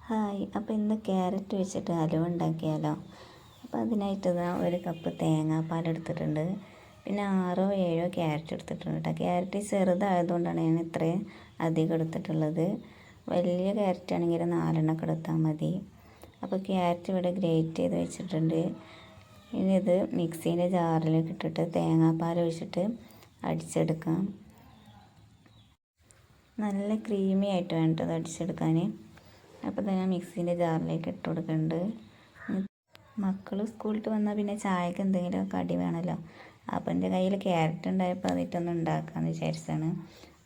Hi, അപ്പോൾ ഇന്ന് carrot വെച്ചിട്ട് ഹലുവ ഉണ്ടാക്കിയാലോ. അപ്പോൾ അതിനായിട്ട് ഒരു കപ്പ് തേങ്ങാപ്പാൽ എടുത്തിട്ടുണ്ട്. പിന്നെ 6-7 ക്യാരറ്റ് എടുത്തിട്ടുണ്ട് കേട്ടോ. ക്യാരറ്റ് ചെറുതായതുകൊണ്ടാണ് ഞാൻ ഇത്രയും അധികം എടുത്തിട്ടുള്ളത്. വലിയ ക്യാരറ്റ് ആണെങ്കിൽ 4 എടുത്താൽ മതി. അപ്പോൾ ക്യാരറ്റ് ഇവിടെ ഗ്രേറ്റ് ചെയ്ത് വെച്ചിട്ടുണ്ട്. ഇനി ഇത് മിക്സീൻ്റെ ജാറിലേക്ക് ഇട്ടിട്ട് തേങ്ങാപ്പാൽ ഒഴിച്ചിട്ട് അടിച്ചെടുക്കാം. നല്ല ക്രീമി ആയിട്ട് വേണ്ടത് അത് അടിച്ചെടുക്കാൻ. അപ്പോൾ ഞാൻ മിക്സീൻ്റെ ജാറിലേക്ക് ഇട്ട് കൊടുക്കുന്നുണ്ട്. മക്കൾ സ്കൂളിൽ വന്നാൽ പിന്നെ ചായക്ക് എന്തെങ്കിലും കടി വേണമല്ലോ. അപ്പോൾ എൻ്റെ കയ്യിൽ ക്യാരറ്റ് ഉണ്ടായപ്പോൾ അതിട്ടൊന്ന് ഉണ്ടാക്കാമെന്ന് വിചാരിച്ചാണ്.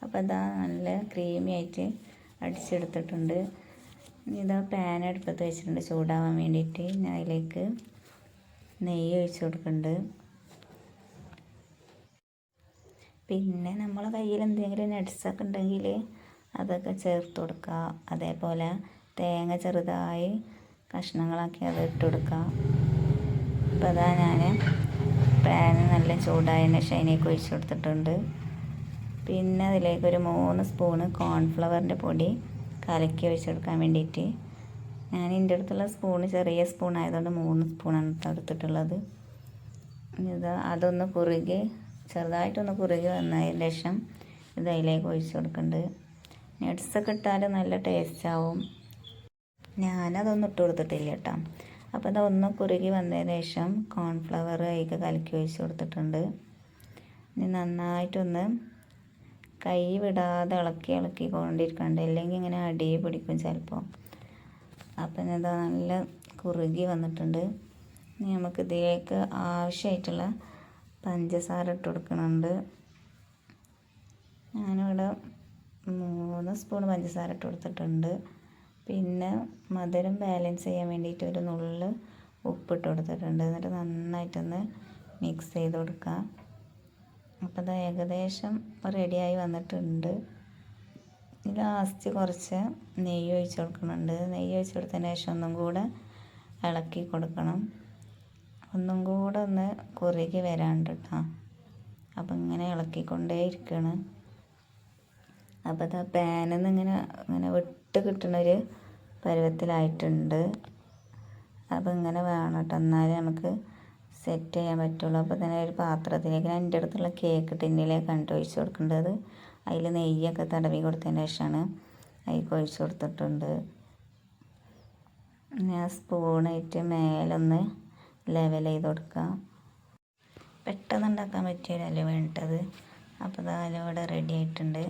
അപ്പോൾ അതാ നല്ല ക്രീമി ആയിട്ട് അടിച്ചെടുത്തിട്ടുണ്ട്. ഇതാ പാൻ അടുപ്പത്ത് വെച്ചിട്ടുണ്ട് ചൂടാവാൻ വേണ്ടിയിട്ട്. ഞാൻ അതിലേക്ക് നെയ്യ് ഒഴിച്ച് കൊടുക്കുന്നുണ്ട്. പിന്നെ നമ്മളെ കയ്യിൽ എന്തെങ്കിലും നട്ട്സൊക്കെ ഉണ്ടെങ്കിൽ അതൊക്കെ ചേർത്ത് കൊടുക്കുക. അതേപോലെ തേങ്ങ ചെറുതായി കഷ്ണങ്ങളാക്കി അത് ഇട്ട് കൊടുക്കുക. അപ്പോൾ അതാ ഞാൻ പാന് നല്ല ചൂടായതിന് ശേഷം അതിലേക്ക് ഒഴിച്ച് കൊടുത്തിട്ടുണ്ട്. പിന്നെ അതിലേക്ക് ഒരു 3 സ്പൂണ് കോൺഫ്ലവറിൻ്റെ പൊടി കലക്കി ഒഴിച്ച് കൊടുക്കാൻ വേണ്ടിയിട്ട്. ഞാൻ എൻ്റെ അടുത്തുള്ള സ്പൂണ് ചെറിയ സ്പൂൺ ആയതുകൊണ്ട് 3 സ്പൂണാണ് എടുത്തിട്ടുള്ളത്. അതൊന്ന് കുറുകി ചെറുതായിട്ടൊന്ന് കുറുകി വന്നതിന് ശേഷം ഇത് അതിലേക്ക് ഒഴിച്ച് കൊടുക്കുന്നുണ്ട്. നട്ട്സൊക്കെ ഇട്ടാൽ നല്ല ടേസ്റ്റ് ആവും. ഞാനതൊന്നും ഇട്ട് കൊടുത്തിട്ടില്ല കേട്ടോ. അപ്പോൾ അതൊന്ന് കുറുകി വന്നതിന് ശേഷം കോൺഫ്ലവർ അതിലേക്ക് കലക്കി ഒഴിച്ച് കൊടുത്തിട്ടുണ്ട്. ഇനി നന്നായിട്ടൊന്ന് കൈ വിടാതെ ഇളക്കി കൊണ്ടിരിക്കണ്ട, അല്ലെങ്കിൽ ഇങ്ങനെ അടി പിടിക്കും ചിലപ്പോൾ. അപ്പം ഇത് നല്ല കുറുകി വന്നിട്ടുണ്ട്. ഇനി നമുക്ക് ഇതിലേക്ക് ആവശ്യമായിട്ടുള്ള പഞ്ചസാര ഇട്ട് കൊടുക്കുന്നുണ്ട്. ഞാനിവിടെ 3 സ്പൂൺ പഞ്ചസാര ഇട്ട് കൊടുത്തിട്ടുണ്ട്. പിന്നെ മധുരം ബാലൻസ് ചെയ്യാൻ വേണ്ടിയിട്ട് ഒരു നുള്ള് ഉപ്പിട്ട് കൊടുത്തിട്ടുണ്ട്. എന്നിട്ട് നന്നായിട്ടൊന്ന് മിക്സ് ചെയ്ത് കൊടുക്കുക. അപ്പോൾ അത് ഏകദേശം റെഡിയായി വന്നിട്ടുണ്ട്. ലാസ്റ്റ് കുറച്ച് നെയ്യ് ഒഴിച്ച് കൊടുക്കുന്നുണ്ട്. നെയ്യ് ഒഴിച്ച് കൊടുത്തതിന് ശേഷം ഒന്നും കൂടെ ഇളക്കി കൊടുക്കണം. ഒന്നും കൂടെ ഒന്ന് കുറുകി വരാണ്ട് കേട്ടോ. അപ്പം ഇങ്ങനെ ഇളക്കിക്കൊണ്ടേ ഇരിക്കണം. അപ്പോൾ അത് പാനിൽ നിന്ന് ഇങ്ങനെ വിട്ട് കിട്ടുന്നൊരു പരുവത്തിലായിട്ടുണ്ട്. അപ്പോൾ ഇങ്ങനെ വേണം കേട്ടോ, എന്നാലേ നമുക്ക് സെറ്റ് ചെയ്യാൻ പറ്റുള്ളൂ. അപ്പോൾ തന്നെ ഒരു പാത്രത്തിലേക്ക് ഞാൻ എൻ്റെ അടുത്തുള്ള കേക്ക് ടിന്നിലേക്കാണ് ഒഴിച്ച് കൊടുക്കേണ്ടത്. അതിൽ നെയ്യൊക്കെ തടവി കൊടുത്തതിന് ശേഷമാണ് അതിലേക്ക് ഒഴിച്ച് കൊടുത്തിട്ടുണ്ട്. ഞാൻ സ്പൂണായിട്ട് മേലൊന്ന് ലെവൽ ചെയ്ത് കൊടുക്കുക. പെട്ടെന്ന് ഉണ്ടാക്കാൻ പറ്റിയൊരു ഹലുവ വേണ്ടത്. അപ്പോൾ അത് ഹലുവ ഇവിടെ റെഡി ആയിട്ടുണ്ട്.